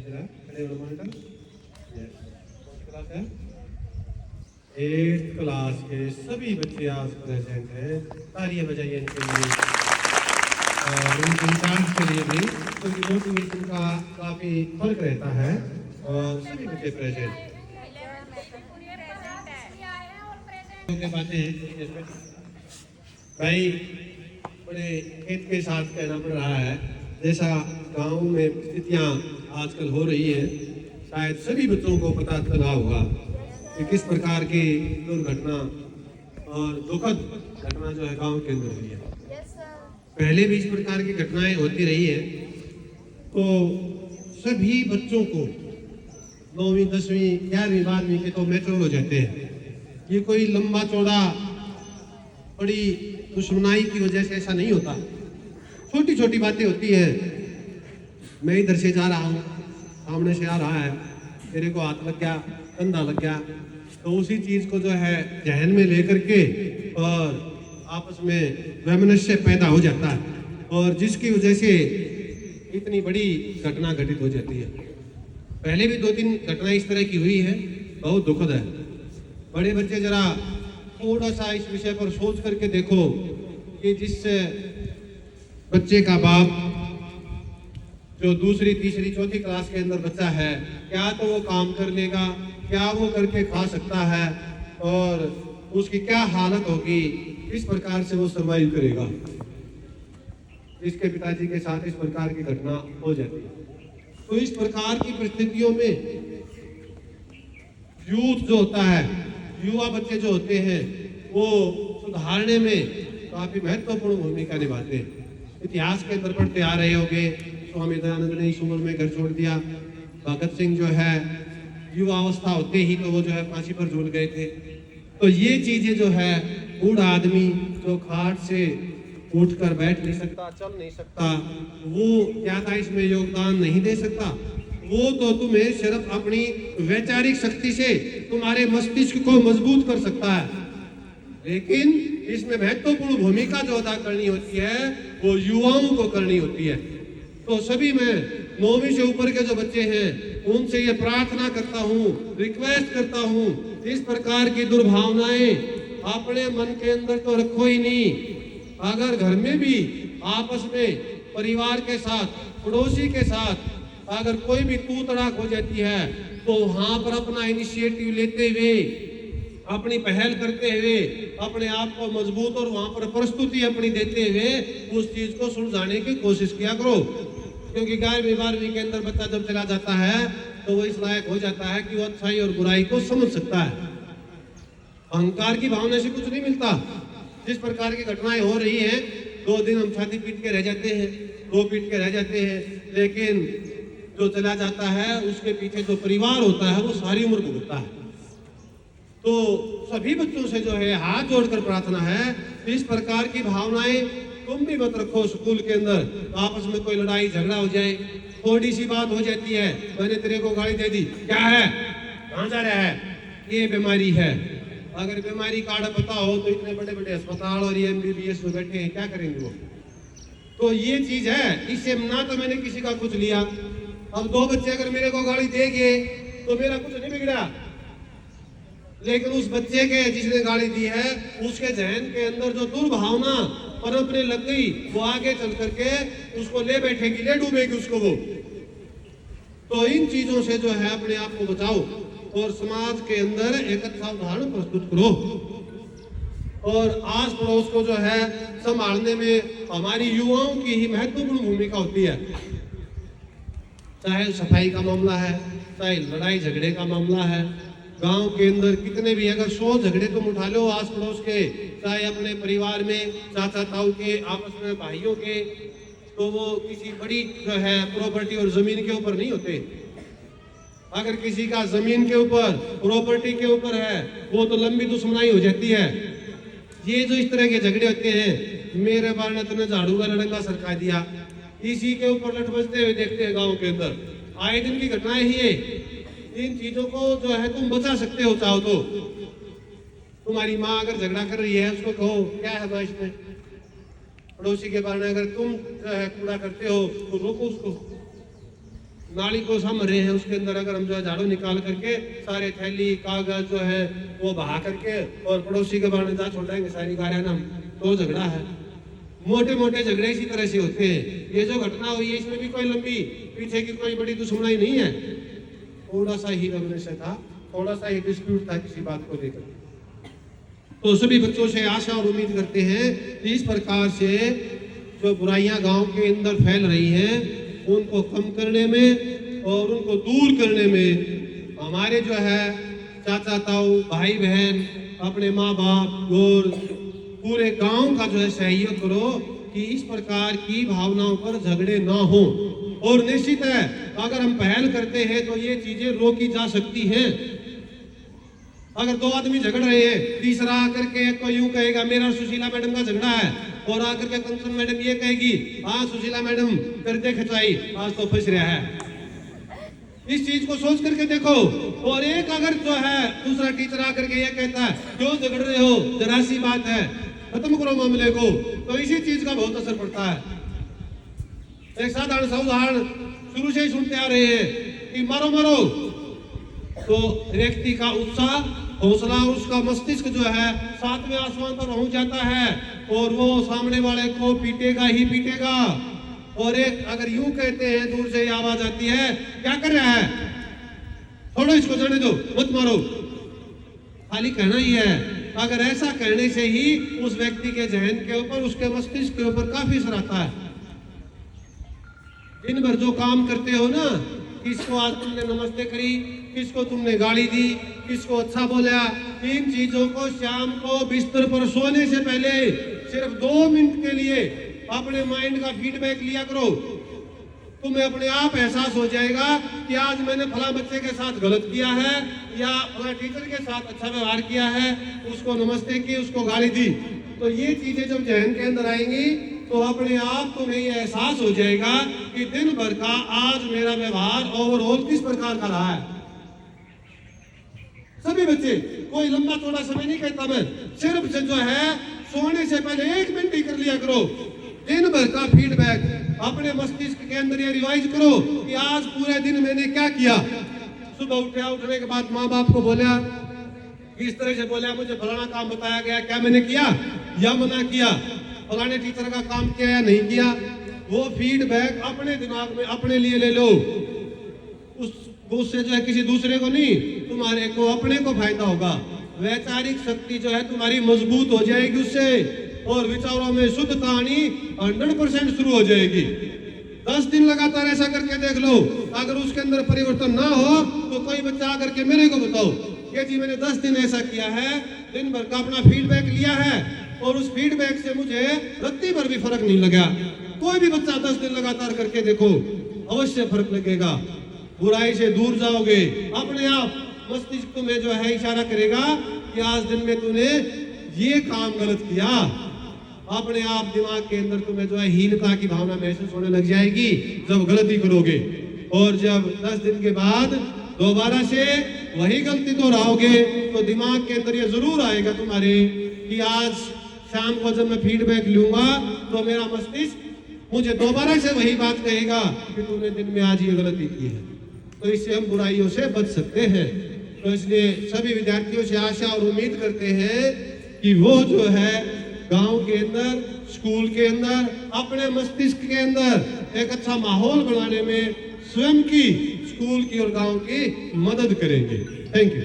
जरा खड़े हो मॉनिटर। क्लास है 8th क्लास के सभी बच्चे आज प्रेजेंट हैं, तालियां बजाइए इनके लिए और उनके इंचार्ज के लिए भी, क्योंकि मोटिवेशन का काफ़ी फर्क रहता है और सभी बच्चे प्रेजेंट के बातें भाई बड़े खेत के साथ कहना पड़ रहा है। जैसा गांव में स्थितियां आजकल हो रही हैं, शायद सभी बच्चों को पता चला होगा कि किस प्रकार की दुर्घटना और दुखद घटना जो है गांव के अंदर हुई है। पहले भी इस प्रकार की घटनाएं होती रही है, तो सभी बच्चों को 9वीं 10वीं 11वीं 12वीं के तो मैच्योर हो जाते हैं। ये कोई लंबा चौड़ा बड़ी दुश्मनाई की वजह से ऐसा नहीं होता, छोटी छोटी बातें होती हैं। मैं इधर से जा रहा हूँ, सामने से आ रहा है, तेरे को हाथ लग गया, कंधा लग गया, तो उसी चीज को जो है जहन में लेकर के और आपस में वैमनस्य पैदा हो जाता है और जिसकी वजह से इतनी बड़ी घटना घटित हो जाती है। पहले भी 2-3 घटनाएं इस तरह की हुई है, बहुत दुखद है। बड़े बच्चे जरा थोड़ा सा इस विषय पर सोच करके देखो कि जिस बच्चे का बाप जो 2री 3री 4थी क्लास के अंदर बच्चा है, क्या तो वो काम कर लेगा, क्या वो करके खा सकता है और उसकी क्या हालत होगी, किस प्रकार से वो सर्वाइव करेगा। इसके पिताजी के साथ इस प्रकार की घटना हो जाती है। तो इस प्रकार की परिस्थितियों में यूथ जो होता है, युवा बच्चे जो होते हैं, वो सुधारने में काफी महत्वपूर्ण भूमिका निभाते हैं। इतिहास के अंदर पढ़ते आ रहे होंगे, स्वामी दयानंद ने इस उम्र में घर छोड़ दिया। भगत सिंह जो है युवा अवस्था होते ही तो वो जो है फांसी पर झूल गए थे। तो ये चीजें जो है, बूढ़ा आदमी जो खाट से उठकर बैठ नहीं सकता, चल नहीं सकता, वो ज्यादा इसमें योगदान नहीं दे सकता। वो तो तुम्हें सिर्फ अपनी वैचारिक शक्ति से तुम्हारे मस्तिष्क को मजबूत कर सकता है, लेकिन इसमें महत्वपूर्ण भूमिका जो अदा करनी होती है वो युवाओं को करनी होती है। तो सभी मैं 9वीं से ऊपर के जो बच्चे हैं उनसे ये प्रार्थना करता हूँ, रिक्वेस्ट करता हूँ, इस प्रकार की दुर्भावनाएं अपने मन के अंदर तो रखो ही नहीं। अगर घर में भी आपस में परिवार के साथ, पड़ोसी के साथ अगर कोई भी तू तड़ाक हो जाती है तो वहां पर अपना इनिशिएटिव लेते हुए, अपनी पहल करते हुए, अपने आप को मजबूत और वहां पर प्रस्तुति अपनी देते हुए उस चीज को सुलझाने की कोशिश किया करो। क्योंकि 11वीं 12वीं के अंदर बच्चा जब चला जाता है तो वो इस लायक हो जाता है कि वो अच्छाई और बुराई को समझ सकता है। अहंकार की भावना से कुछ नहीं मिलता। जिस प्रकार की घटनाएं हो रही हैं, 2 दिन हम छाती पीट के रह जाते हैं, 2 पीट के रह जाते हैं, लेकिन जो चला जाता है उसके पीछे जो परिवार होता है वो सारी उम्र भुगतता है। तो सभी बच्चों से जो है हाथ जोड़कर प्रार्थना है, इस प्रकार की भावनाएं तुम भी मत रखो। स्कूल के अंदर आपस में कोई लड़ाई झगड़ा हो जाए, थोड़ी सी बात हो जाती है, मैंने तेरे को गाड़ी दे दी, क्या है, कहाँ जा रहा है, ये बीमारी है। अगर बीमारी का पता हो तो इतने बड़े बड़े अस्पताल और ये MBBS में बैठे हैं, क्या करेंगे वो। तो ये चीज है, इससे ना तो मैंने किसी का कुछ लिया। अब 2 बच्चे अगर मेरे को गाड़ी देंगे तो मेरा कुछ नहीं बिगड़ा, लेकिन उस बच्चे के जिसने गाड़ी दी है उसके जहन के अंदर जो दुर्भावना पनपने लग गई, वो आगे चल करके उसको ले बैठेगी, ले डूबेगी उसको वो। तो इन चीजों से जो है अपने आप को बचाओ और समाज के अंदर एक अच्छा उदाहरण प्रस्तुत करो और आस पड़ोस को जो है संभालने में हमारी युवाओं की ही महत्वपूर्ण भूमिका होती है। चाहे सफाई का मामला है, चाहे लड़ाई झगड़े का मामला है, गांव के अंदर कितने भी अगर 100 झगड़े तुम उठा लो आस पड़ोस के, चाहे अपने परिवार में चाचा ताऊ के, आपस में भाइयों के, तो वो किसी बड़ी जो है प्रॉपर्टी और जमीन के ऊपर नहीं होते। अगर किसी का जमीन के ऊपर, प्रॉपर्टी के ऊपर है, वो तो लंबी दुश्मनाई हो जाती है। ये जो इस तरह के झगड़े होते हैं, मेरे बार ने तुमने झाड़ू का लड़ंगा सरका दिया, इसी के ऊपर लठ बजते हुए देखते हैं गाँव के अंदर, आए दिन की घटनाएं ही है। इन चीजों को जो है तुम बचा सकते हो चाहो तो। तुम्हारी माँ अगर झगड़ा कर रही है उसको कहो क्या है भाई इसमें, पड़ोसी के बारे में अगर तुम जो है कूड़ा करते हो तो रोको उसको, नाली को सम रहे हैं, उसके अंदर अगर हम जो है झाड़ू निकाल करके सारे थैली कागज जो है वो बहा करके और पड़ोसी के बारे में जा छोड़ेंगे सारी गाड़ियां ना, तो झगड़ा है। मोटे मोटे झगड़े इसी तरह से होते हैं। ये जो घटना हुई है इसमें भी कोई लंबी पीछे की कोई बड़ी दुश्मनी नहीं है, थोड़ा सा ही रमनेश था, थोड़ा सा ही डिस्प्यूट था किसी बात को लेकर। तो सभी बच्चों से आशा और उम्मीद करते हैं कि इस प्रकार से जो बुराइयां गांव के अंदर फैल रही हैं उनको कम करने में और उनको दूर करने में हमारे जो है चाचा ताऊ भाई बहन अपने माँ बाप और पूरे गांव का जो है सहयोग करो कि इस प्रकार की भावनाओं पर झगड़े ना हो। और निश्चित है अगर हम पहल करते हैं तो ये चीजें रोकी जा सकती हैं। अगर दो आदमी झगड़ रहे हैं, तीसरा आकर के कोई यूं कहेगा मेरा सुशीला मैडम का झगड़ा है, और आकर के कंचन मैडम ये कहेगी हाँ सुशीला मैडम कर दे खिंचाई, आज तो फंस रहा है। इस चीज को सोच करके देखो। और एक अगर जो है दूसरा टीचर आकर के ये कहता है क्यों झगड़ रहे हो, जरा सी बात है, खत्म करो मामले को, तो इसी चीज का बहुत असर पड़ता है। एक साधारण सा उदाहरण शुरू से ही सुनते आ रहे हैं कि मारो मारो, तो व्यक्ति का उत्साह हौसला उसका मस्तिष्क जो है सातवें आसमान पर पहुंच जाता है और वो सामने वाले को पीटेगा ही पीटेगा। और एक अगर यूं कहते हैं दूर से आवाज आती है क्या कर रहा है, छोड़ो इसको जाने दो मत मारो, खाली कहना ही है। अगर ऐसा कहने से ही उस व्यक्ति के जहन के ऊपर उसके मस्तिष्क के ऊपर काफी असर आता है। दिन भर जो काम करते हो ना, किसको आज तुमने नमस्ते करी, किसको तुमने गाली दी, किसको अच्छा बोला, इन चीजों को शाम को बिस्तर पर सोने से पहले सिर्फ 2 मिनट के लिए अपने माइंड का फीडबैक लिया करो। तुम्हें अपने आप एहसास हो जाएगा कि आज मैंने फला बच्चे के साथ गलत किया है या फला टीचर के साथ अच्छा व्यवहार किया है, उसको नमस्ते की, उसको गाली दी। तो ये चीजें जब जहन के अंदर आएंगी तो अपने आप तुम्हें ये एहसास हो जाएगा कि दिन भर का आज मेरा व्यवहार ओवरऑल किस प्रकार का रहा है। सभी बच्चे, कोई लंबा चौड़ा समय नहीं कहता मैं, सिर्फ जो है सोने से पहले 1 मिनट ही कर लिया करो। दिन भर का फीडबैक अपने मस्तिष्क के अंदर ये रिवाइज करो कि आज पूरे दिन मैंने क्या किया। सुबह उठने के बाद माँ बाप को बोला, किस तरह से बोला, मुझे फलाना काम बताया गया, क्या मैंने किया या मना किया, फलाने टीचर का काम किया या नहीं किया। वो फीडबैक अपने दिमाग में अपने लिए ले लो, उससे जो है किसी दूसरे को नहीं, तुम्हारे को अपने को फायदा होगा। वैचारिक शक्ति जो है तुम्हारी मजबूत हो जाएगी उससे, और विचारों में शुद्धता आनी 100% शुरू हो जाएगी। 10 दिन लगातार ऐसा करके देख लो, अगर उसके अंदर परिवर्तन ना हो तो कोई बच्चा आकर के मेरे को बताओ कि जी मैंने 10 दिन ऐसा किया है, दिन भर का अपना फीडबैक लिया है और उस फीडबैक से मुझे रत्ती भर भी फर्क नहीं लगा। कोई भी बच्चा 10 दिन लगातार करके देखो, अवश्य फर्क लगेगा, बुराई से दूर जाओगे। अपने आप मस्तिष्क तुम्हें जो है इशारा करेगा कि आज दिन में तूने ये काम गलत किया। अपने आप दिमाग के अंदर तुम्हें जो है हीनता की भावना महसूस होने लग जाएगी जब गलती करोगे। और जब 10 दिन के बाद दोबारा से वही गलती दोहराओगे तो दिमाग के अंदर ये जरूर आएगा तुम्हारे कि आज शाम को जब मैं फीडबैक लूंगा तो मेरा मस्तिष्क मुझे दोबारा से वही बात कहेगा कि तूने दिन में आज ये गलती की है। तो इससे हम बुराइयों से बच सकते हैं। तो इसलिए सभी विद्यार्थियों से आशा और उम्मीद करते हैं कि वो जो है गांव के अंदर, स्कूल के अंदर, अपने मस्तिष्क के अंदर एक अच्छा माहौल बनाने में स्वयं की, स्कूल की और गांव की मदद करेंगे। Thank you.